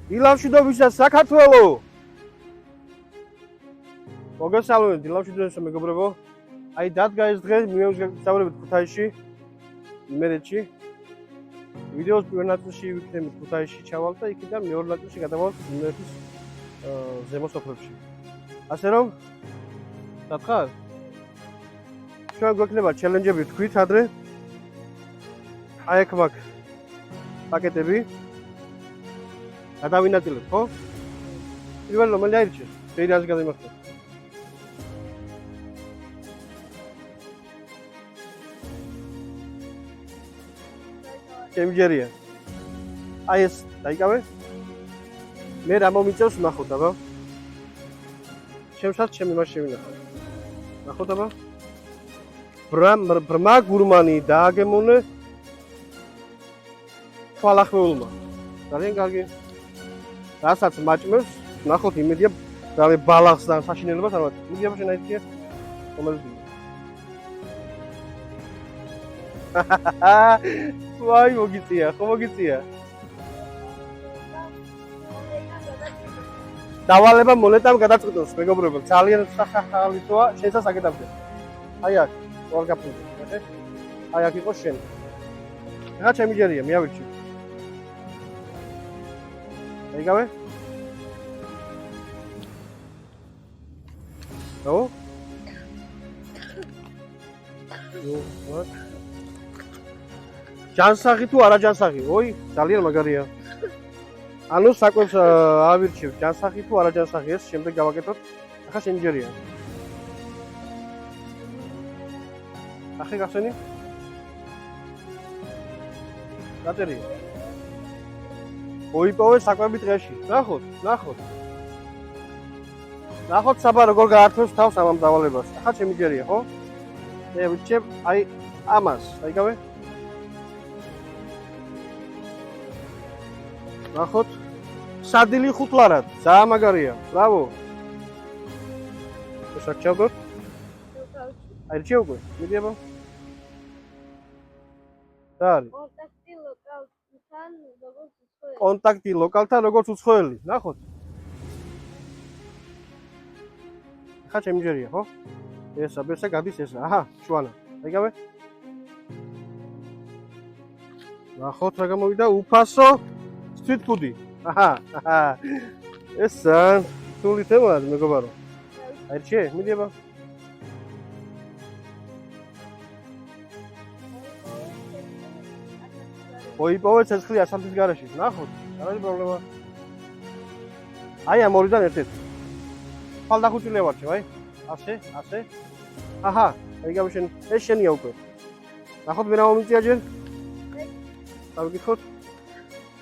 დილამშვიდობისა საქართველო. მოგესალმებით დილამშვიდობისა მეგობრებო. აი დადგა ეს დღე მივესწავლებით ქუთაისში, იმერეთში. ვიდეოს პირველ ნაწილში ვიქნებით ქუთაისში ჩავალ და იქიდან მეორე ნაწილში გადავალ იმერეთის ზემო სოფლებში. ასე რომ დათხარ? ჩვენ გვექნება ჩელენჯები თქვით ადრე. აი აქ მაქვს პაკეტები. გადავინაწილებ, ხო? პირველი რომელი აირჩიე? შეიძლება რას გადაიმახსოვრე? ჩემჯერია. აი ეს დაიკავე. მე რა მომიწევს ნახოთ აბა. ჩემსაც ჩემი მას შევინახო. ნახოთ აბა. ბრმა გურმანი დააგემონე თვალახმეულმა. ძალიან კარგი. რასაც მაჭმევს, ნახოთ იმედია რავი ბალახს და საშინელებას არ ვარ. იმედია შენ აიჭია. რომელიც ვაი მოგიწია, ხო მოგიწია. დავალება მონეტამ გადაწყვეტოს, მეგობრებო, ძალიან სახალისოა, შესაც აკეთებდე. აი აქ, ორ გაფუნდი, ხე? აი აქ იყო შენ. რა ჩემი ჯერია, მიავირჩი. აიგავე? ნო? what? ჯანსაღი თუ არა ჯანსაღი? ოი, ძალიან მაგარია. ანუ საკვებს ავირჩევ, ჯანსაღი თუ არა ჯანსაღი, ეს შემდეგ გავაკეთოთ. ახლა შენი ჯერია. ახლა გახსენი? გაწერია. მოიპოვე საკვები დღეში. ნახოთ, ნახოთ. ნახოთ საბა როგორ გაართვევს თავს ამ დავალებას. ახლა ჩემი ჯერია, ხო? მე ვიჩებ აი ამას, აიგავე? ნახოთ. სადილი ხუთლარად, ძალიან მაგარია. ბრავო. შევჩავდოთ. აირჩიე უკვე. მიდი აბა. რა არის? კონტაქტი ლოკალთან როგორც უცხოელი. ნახოთ. ხა ჩემი ჯერია, ხო? ესა გადის ესა. აჰა, შუანა. აიგავე? ნახოთ რა გამოვიდა უფასო სტრიტფუდი. აჰა, აჰა. ესა სული თემაა მეგობარო. აირჩიე, მიდი აბა. მოიპოვე ცეცხლი 100-ის გარეშე. ნახოთ, რა არის პრობლემა? აი ამ ორიდან ერთ-ერთი. ხალდახუჭილე ვარჩევ, აი. ასე, ასე. აჰა, აიგავე შენ, ეს შენია უკვე. ნახოთ მე რა მომიწია ჯერ. დავიკითხოთ.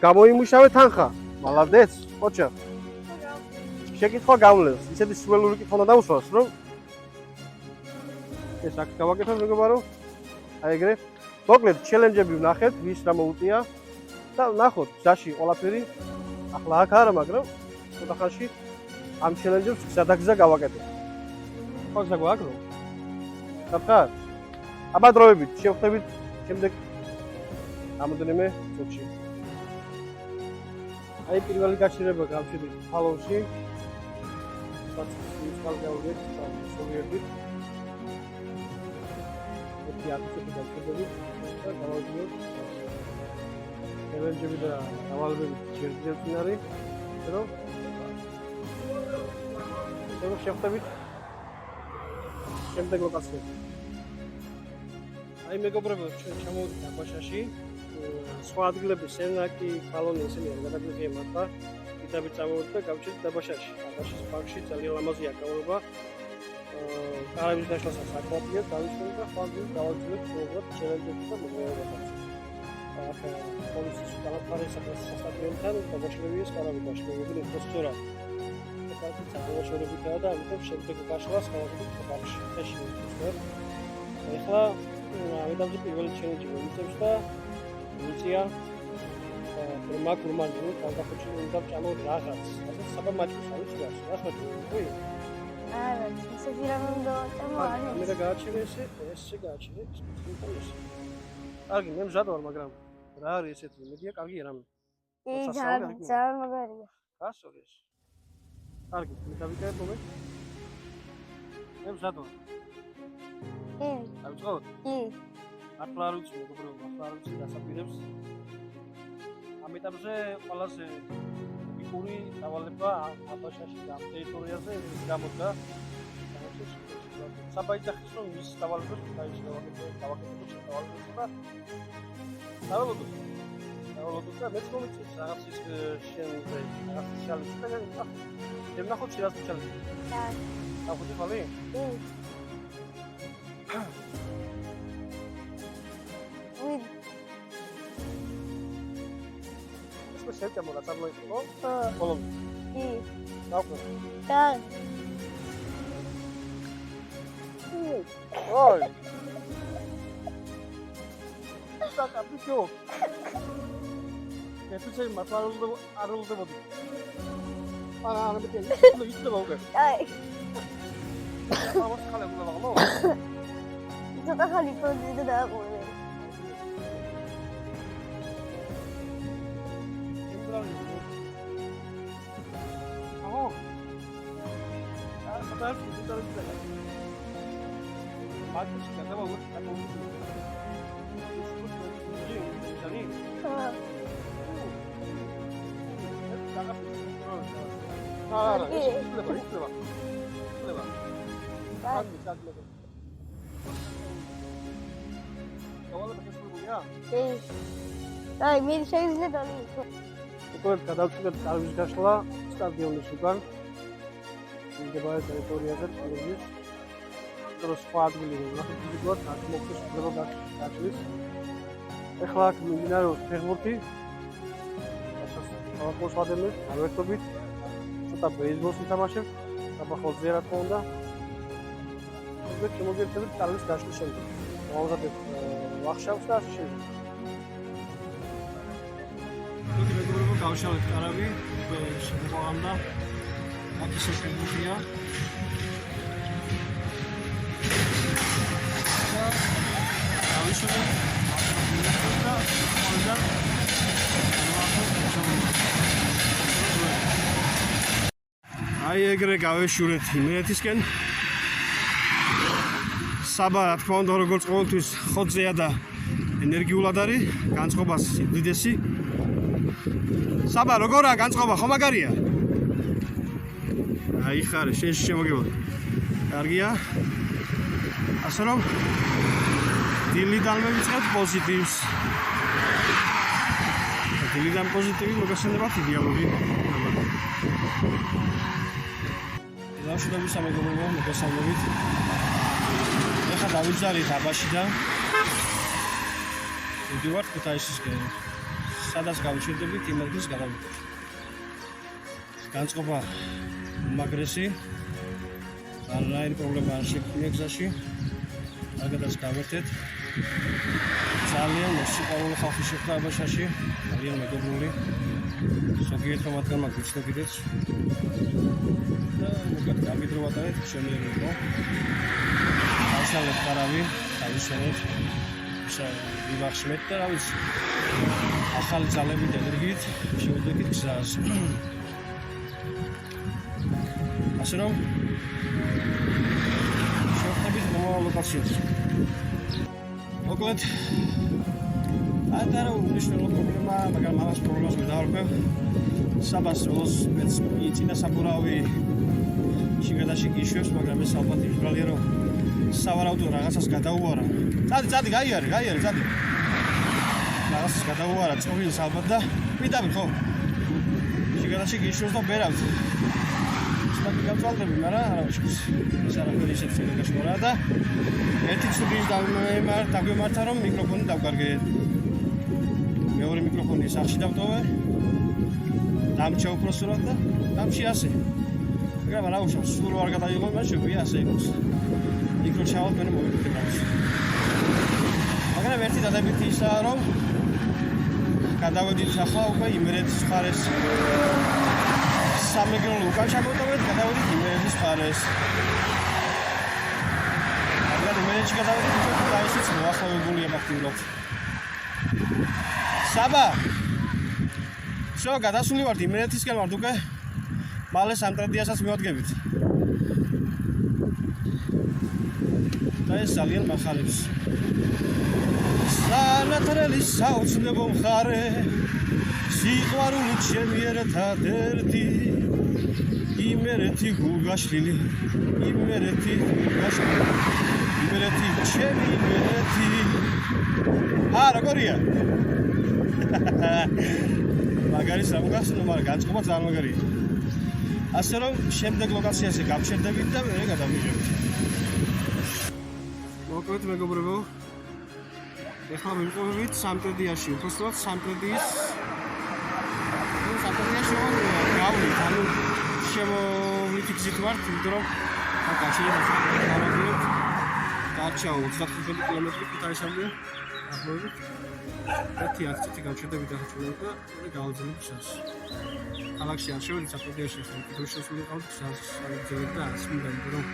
გამოიმუშავე თანხა. მალადეც, ოჩა. შეკითხვა გავლენს. ისეთი სულელური კითხვა უნდა დაუსვას, რომ ეს აქ გავაკეთოთ მეგობარო. აი ეგრე. მოკლედ ჩელენჯები ვნახეთ, ვის რა მოუწია და ნახოთ გზაში ყველაფერი. ახლა აქ არა, მაგრამ ცოტა ხანში ამ ჩელენჯებს გზადაგზა გავაკეთებ. ხო საგვაქვს რო? დაბხარ? აბა დროებით, შევხვდებით შემდეგ რამოდენიმე წუთში. აი პირველი გაჩერება გავჩერდით ფალოვში. საწუხის გავგავდით, სულიერდით. აკეთებ და დავაგვიოთ. ელენჯები და დავალებები შეიძლება წინ არის, რომ შევხვდებით შემდეგ ლოკაციაზე. აი მეგობრებო, ჩვენ ჩამოვიდით აბაშაში. სხვა ადგილები სენაკი, კალონი ისინი არ გადაგვიღია მართლა. დიდაბი წამოვიდით და გავჩერდით აბაშაში. აბაშის პარკში ძალიან ლამაზი აკავრება. კარების დაშლასაც აკვალია, დავისვენ და ხვალ დავაძლევთ პროგრამ ჩელენჯებს და მოგვიანებით. ახლა პოლიციის დაპყრობის სასტატიონთან დაბაშრებიეს კარები დაშლებული პროცედურა. ეს წარმოშორებითაა და ამიტომ შემდეგ გაშლას ხალხის პარკში ეში ვიწევ. ახლა ამიტომზე პირველი ჩელენჯი მომიწევს და მიწია ბრმა გურმანი თავდახუჭი უნდა წამო რაღაც. ასე საბა მაჭის არის რა ხოთი? არა, ისე ვირამ უნდა წამო არის. მე გააჩერე ესე გააჩერე ეს. კარგი, მე მზად ვარ, მაგრამ რა არის ესეთი? მედია კარგია რამე. ძალიან მაგარია. გასწორდეს. კარგი, მე დავიკეთებ მომე. მე ვსადო. დავიწყოთ? ახლა არ ვიცი მეგობრებო, ახლა არ ვიცი დასაპირებს. ამ ეტაპზე ყველაზე ტიპური დავალება აბაშაში და ამ ტერიტორიაზე გამოდგა. საბაიძახის რომ ის დავალებას დავაკეთებთ და დავალოთ და მეც მომიწევს რაღაც ის შენზე რაღაც შალიც და ნახოთ შენ რას მიცალე. ნახოთ ხალი? ეს შეიძლება მოგა წარმოიწყო? ბოლო. ნახო. Oi! Sta capito? E tu sei ma arul de bodi. Ara me te. Lo visto lo que. Ai. Vamos khale bula baglo. Jota khali ko de da ko. Oh. Ah, sabar, tu Matos, cada uma outra, cada um. Ai, me შეიძლება დალი. უკვე გადავწყვეტ კარვის გაშლა სტადიონის უკან. მიმდებარე ტერიტორიაზე პოლიციის რო სხვა ადგილი ნახეთ ვიდეოთ ნახმოქის უბრალოდ გაშლის. ეხლა აქ მიმდინარეობს ფეხბურთი. ახლა სხვადასხვა ამერთობით ცოტა ბეისბოლს ითამაშებ. საფეხბურთზე რა თქმა უნდა. მე შემოგერთებით კარვის გაშლის შემდეგ. გავაზრდეთ ვახშავს და ასე შემდეგ. მოდი მეგობრებო გავშალეთ კარავი, შემოღამდა. აქ ისე ფეხბურთია. აი ეგრე გავეშურეთ იმერეთისკენ. საბა რა თქმა უნდა როგორც ყოველთვის ხოძეა და ენერგიულად არის, განწყობას უდიდესი. საბა როგორაა განწყობა, ხო მაგარია? აი ხარე, შენ შემოგივა. კარგია. ასე რომ დილიდან მივიწყებთ პოზიტივს. დილიდან პოზიტივი მოგესალმებათ იდეალური. ლაშუდების სამეგობრებო მოგესალმებით. ეხლა დავიძალით აბაშიდან. ვიდივართ ქუთაისისკენ. სადაც გავიშვიდებით იმერეთის გადავიდეთ. განწყობა უმაგრესი. არაერთი პრობლემა არ შექმნია გზაში. აგადაც გავერთეთ. ძალიან მოსიყვარული ხალხი შეხვდა აბაშაში, ძალიან მეგობრული. ზოგიერთმა მათგანმა გიცნო კიდეც. და მოგეთ გამიდრო ვატარეთ, შემიერი იყო. დავშალეთ კარავი, დავიშალეთ. ვივახშმეთ და რა ვიცი. ახალი ძალებით ენერგიით შევიდეთ გზას. ასე რომ შევხვდებით მომავალ ლოკაციაზე. მოკლედ არა უნიშნელო პრობლემა, მაგრამ ამას პრობლემას ვერ დავარქვევ. საბას როლს მეც იწინა საბურავი შიგადაში გიშვებს, მაგრამ ეს ალბათ იმბრალია რომ სავარაუდო რაღაცას გადაუარა. წადი, გაიარე, წადი. რაღაცას გადაუარა წოვილს ალბათ და ვიდავით ხო? შიგადაში გიშვებს და ბერავთ. სპაკი გავწვალდები, მაგრამ არა ვიშვის. ეს არაფერი ისეთ სიგანაში მორა და ერთი ცუდის დაგვემართა რომ მიკროფონი დავკარგეთ. მეორე მიკროფონი სახში დავტოვე. დამჭა უпроსურად და დამჭი ასე. მაგრამ რა უშავს, სულ არ გადაიღო, მაგრამ შეგვია ასე იყოს. მიკრო ჩავალ მე მოვიკეთებ რაღაც. მაგრამ ერთი დადებითი ისაა რომ გადავედით ახლა უკვე იმერეთის მხარეს. სამეგრელო უკან ჩამოვიდეთ, გადავედით იმერეთის მხარეს. მაგრამ იმერეთში გადავედით, უკვე დაისიც მოახლოებულია ფაქტიურად. საბა Всё, გადასული ვართ იმერეთისკენ ვართ უკვე. მალე სამტრედიასაც მივადგებით. და ეს ძალიან მახარებს. სანათრელი საოცნებო მხარე სიყვარული ჩემი ერთადერთი იმერეთი გულგაშლილი იმერეთი გულგაშლილი იმერეთი ჩემი იმერეთი როგორია მაგარი სამგასნო მაგრამ განწყობა ძალიან მაგარია ასე რომ შემდეგ ლოკაციაზე გავჩერდებით და მე გადავიჯერებთ მოკლედ მეგობრებო ეხლა მივყავით სამტრედიაში უბრალოდ სამტრედიის სამტრედიაში გავვლით ანუ შემოვლითი გზით ვართ იმიტომ რომ კავშირებს გავაგებთ დარჩა 25 კილომეტრი ქუთაისამდე ახლობით 10 აქცეთი გავჩერდებით ახლა ჩვენ და გავაძლევთ შანსს ქალაქში არ შევედი სამტრედიაში ახლა კიდევ ვიყავთ შანსს გავაძლევთ და ასე მინდა იმიტომ რომ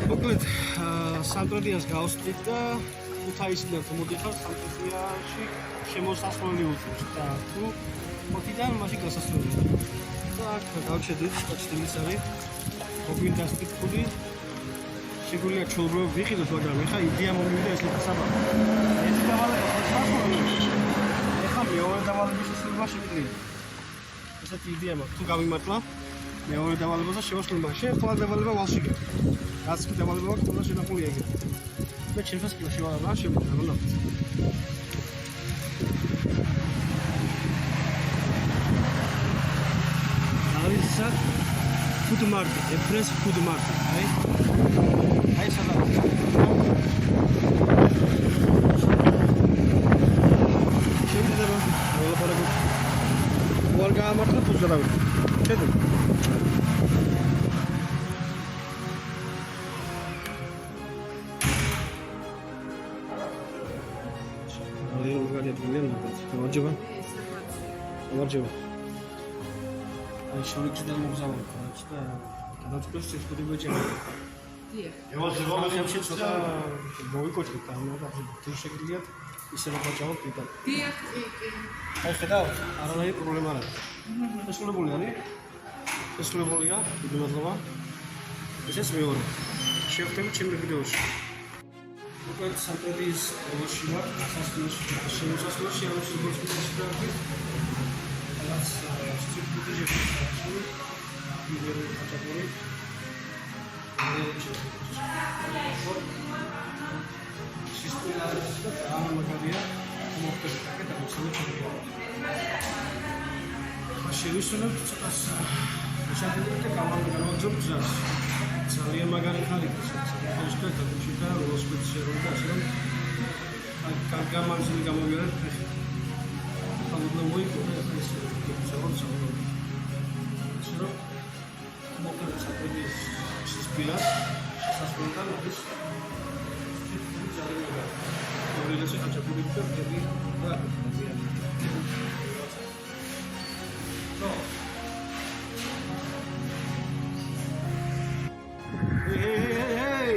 მოკლედ სამტრედიას გავსწრით და ქუთაისიდან მოდიხარ სამტრედიაში შემოსასვლელი უწევს და თუ მოთიდან მაშინ გასასვლელია და აქ გავჩერდით კოჩტილის არის მოგვინდა სტიქული შეგვიძლია ჩოლბროები ვიყიდოთ მაგრამ ეხა იდეა მომივიდა ეს ლექსაბა ეს დავალება ეხა მეორე დავალების შესრულება შეგვიძლია ესეთი იდეა მაქვს თუ გავიმართლა მეორე დავალებაზე შევასრულებ მაშინ ყველა დავალება ვალში რაც კი დავალება აქვს ყველა შენახულია ეგრე მე ჩემსაც კი შევალება შემიძლია რა არის food market, a fresh food market, right? Hai sana. Şimdi de böyle para bu. Varga amartla tuzlara ver. Çetin. Alayım buraya yapayım mı? Tamam acaba. Tamam acaba. შორიქსიდან მოგზაურობ და გადაწყვეტს შეხვედრა ბეჭემა. დიახ. ევაზროვებში ცოტა მოვიკოჭრით და თუ შეგიძლიათ ისე რომ ვაჭავოთ პირდაპირ. დიახ, კი. აი ხედავთ, არანაირი პრობლემა არ აქვს. შესრულებული არის? შესრულებულია, დიდი მადლობა. ესეც მეორე. შევხვდებით ჩემი ვიდეოში. მოკლედ სამტრედიის პროვინციაში ვარ, შემოსასვლელში არის გულწრფელი და რაც სტრიქტიჟე ვიდეო კატეგორია სისტემის და ამაგარია მოხდებით და მოსწავლეებია. შევისურვებთ ცოტას შეშადებით და გავაგზავნოთ გზას. ძალიან მაგარი ხალხი ის კეთდება შიდა როსპეციალურად და ასე რომ გამარჯვებული გამოვიარეთ. Холодно мой, если завод завод. Все. Могу сказать, что спила, со спонтанно здесь. Говорили, что хочу будет так, и да. Hey!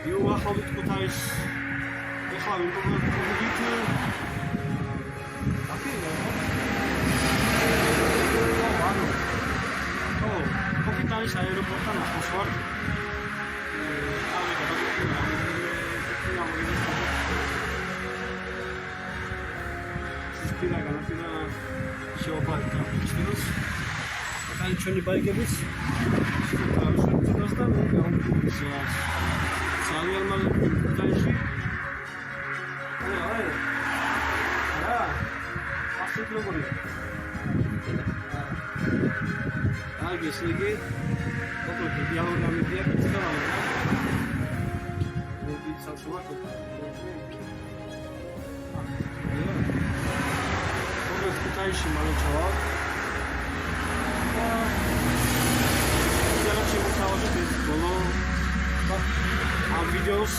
You are how it goes. You have it. Κοκκινάρης αεροπορτάν αυτός βάρ. Συσπήρα κανένα შეοπარი კაპიტანს. ახალი ჩვენი ბაიკების შევწყვეტასთან გავუმჯობესებს. ძალიან მალე დაიში. არა. ასეთ როგორია? Algi segi, pokok dialog kami dia kita lalu. Lebih sama tu. Pokok kita isi malu jawab. Jalan sih bersama tu bolo. Videos,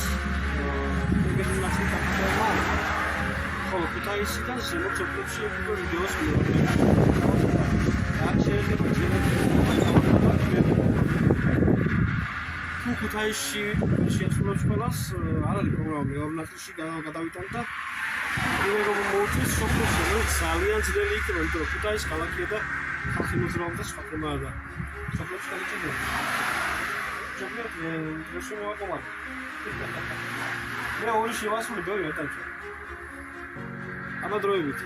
mungkin masih tak normal. Kalau kita isi kan semua cukup sih videos ni. ქუთაისში შეასრულებს ყველას არ არის პროგრამა მეორე ნაწილში გადავიტანთ და იმერო მოუწევს სოფლში ძალიან ძნელი იქნება იმიტომ რომ ქუთაისი ქალაქია და ხალხი მოძრაობს და სხვა თემაა და სოფლში გადაჭედება ჯობიათ რუსულ მოვაკომარ მე ორი შევასრულე ბევრი ეტანჩა ამა დროებით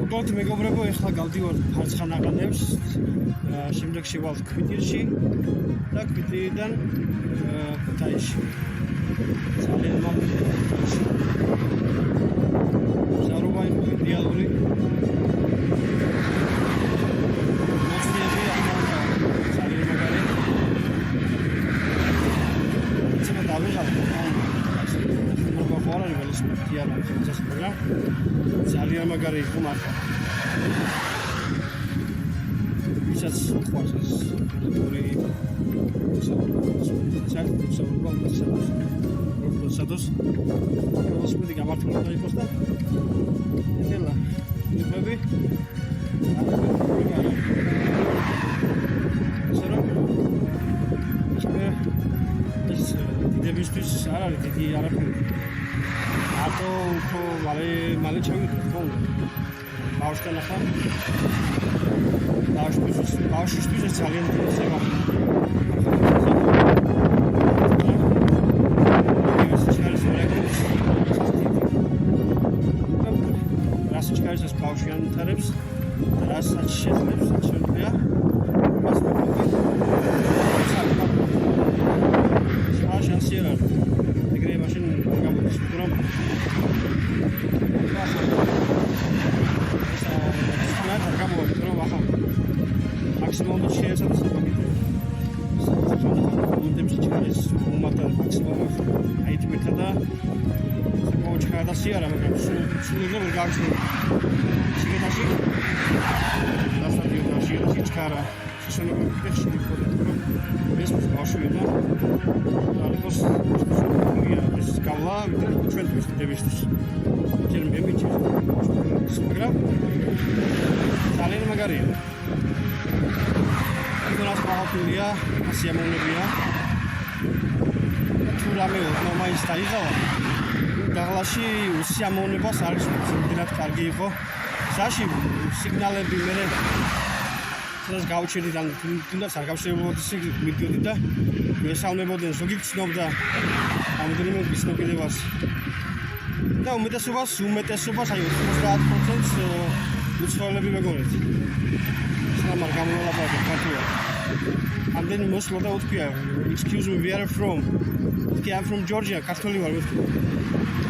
უბრალოდ მეგობრებო ეხლა გავდივარ ფარცხანაღანებს შემდეგ შევალთ ქვიტირში და ქვიტირიდან ქუთაისში ძალიან მომდევნო საუბარი იყო იდეალური მოსიები ახლა ძალიან მაგარი ცოტა დავიღალე მოგყვარა ველოსიპედი არა ეს პროგრამა ძალიან მაგარი იყო მართლა ისაც ყვარს ეს ორი სადოს ველოსიპედი გამართულება იყოს და ეხლა ნებები ეს დებისთვის არ არის დიდი არაფერი ატო უფრო მალე ჩავიდეთ ხო ბავშვთან ახლა ბავშვისთვის ეს ძალიან დიდი θέμα რასაც შეიძლება ბავშვი ანთარებს და რასაც შეძლებს შეიძლება შანსი არ არის ეგრე მაშინ არ გამოდის რომ არ გამოვიდა რომ ახლა მაქსიმუმად შეეცადა საფრანგეთში უნდებს ჩქარის უმატარ მაქსიმუმად აი თმეთა და საკმაოდ ჩქარა და სიარა მაგრამ სულ ვერ გავჩნდა შეგეთაში დასტატიოდაში ჩქარა შეშონება ფეხში იქოდა ეს ბავშვია და ალკოს ეს გავლა ჩვენთვის დებისთვის ჯერ მე მიჩვენე მაგრამ ძალიან მაგარია იქნას მაღალია სიამოვნებია თუ რამე ნორმალის დაიღალა დაღლაში უსიამოვნებას არის მდიდრად კარგი იყო საში სიგნალები მე ეს გავჩერდი და თუნდაც არ გავშევებოდი მიდიოდი და მესალმებოდნენ ზოგი გწნობდა ამოდენიმე გწნობილებას და უმეტესობას აი 90% უცხოელები მეგონეთ სამარ გამოლაპარაკე ქართულად ამდენი მოსვლა და უთქვია excuse me where are you from I'm from Georgia ქართული ვარ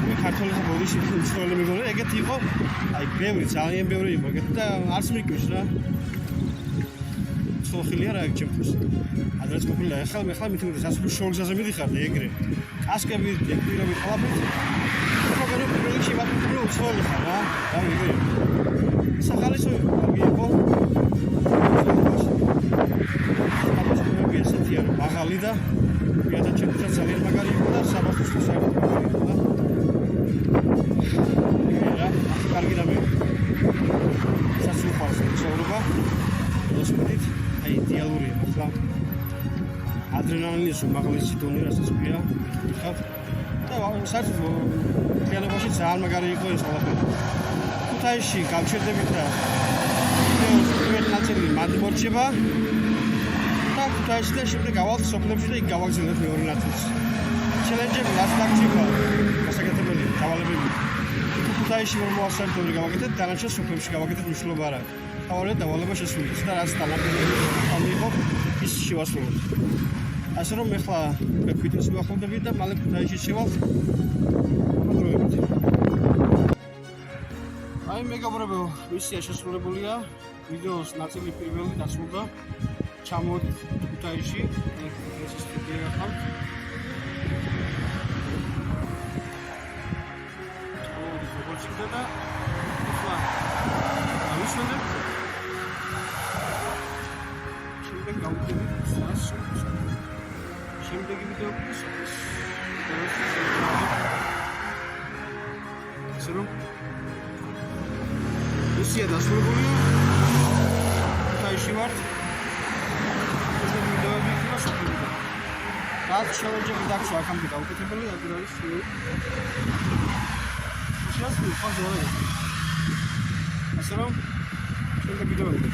მე ქართული ბოდიში უცხოელები მეგონეთ ეგეთი იყო აი ბევრი ძალიან ბევრი იყო ეგეთი და არც მიკვის რა ხილი არა ჩემთვის ადრეც ყოფილა ახლა მithmetes სასწრაფო შორგზაზე მიდიხარ და ეგრე კასკები ეკვირები ყველაფერი მაგრამ პროექტში ვაკეთებ უცხოელი ხარ რა ეგრე სახალისო იყო საბჭოები ესეთი არა მაღალი და ვიადა ჩემთვის ძალიან მაგარი იყო და საბჭოთვის საერთოდ მაგარი იყო და რა კარგი რამე სასწრაფო ცხოვრება ველოსიპედით აი იდეალურია ახლა ადრენალინის უმაღლესი დონე რასაც ქვია ხავ და საერთოდ realობაში ძალიან მაგარი იყო ეს ყველაფერი ქუთაისში გავჩერდებით და პირველ ნაწილი მად მორჩება და ქუთაისში და შემდეგ გავალთ სოფლებში და იქ გავაგზავნებთ მეორე ნაწილს ჩელენჯები რაც დაგჭირდა გასაკეთებელი დავალებები ქუთაისში რომ მოასწავლეთ გავაკეთეთ დანარჩენ სოფლებში გავაკეთეთ მნიშვნელობა არა თავად დავალება შესრულდეს და რაც თანაბარი იყო ის შევასრულოთ. ასე რომ ეხლა ქვიტირს ვახდები და მალე ქუთაისში შევალთ. აი მეგობრებო, მისია შესრულებულია. ვიდეოს ნაწილი პირველი დასრულდა. ჩამოვიდეთ ქუთაისში, ეს სტუდია ხარ. ჩამოვიდეთ როგორც იქნება. ეხლა ავისვენებ შემდეგ გავუდგებით შემდეგი ვიდეოების ასე რომ მისია დასრულებულია ქუთაისში ვართ შემდეგ ვიდეოები იქნება სოფლიდან რაც შეუძლებელი დაქშა აქამდე გაუკეთებელი აქ არის შეიძლება ხო ზონა ასე რომ შემდეგ ვიდეოები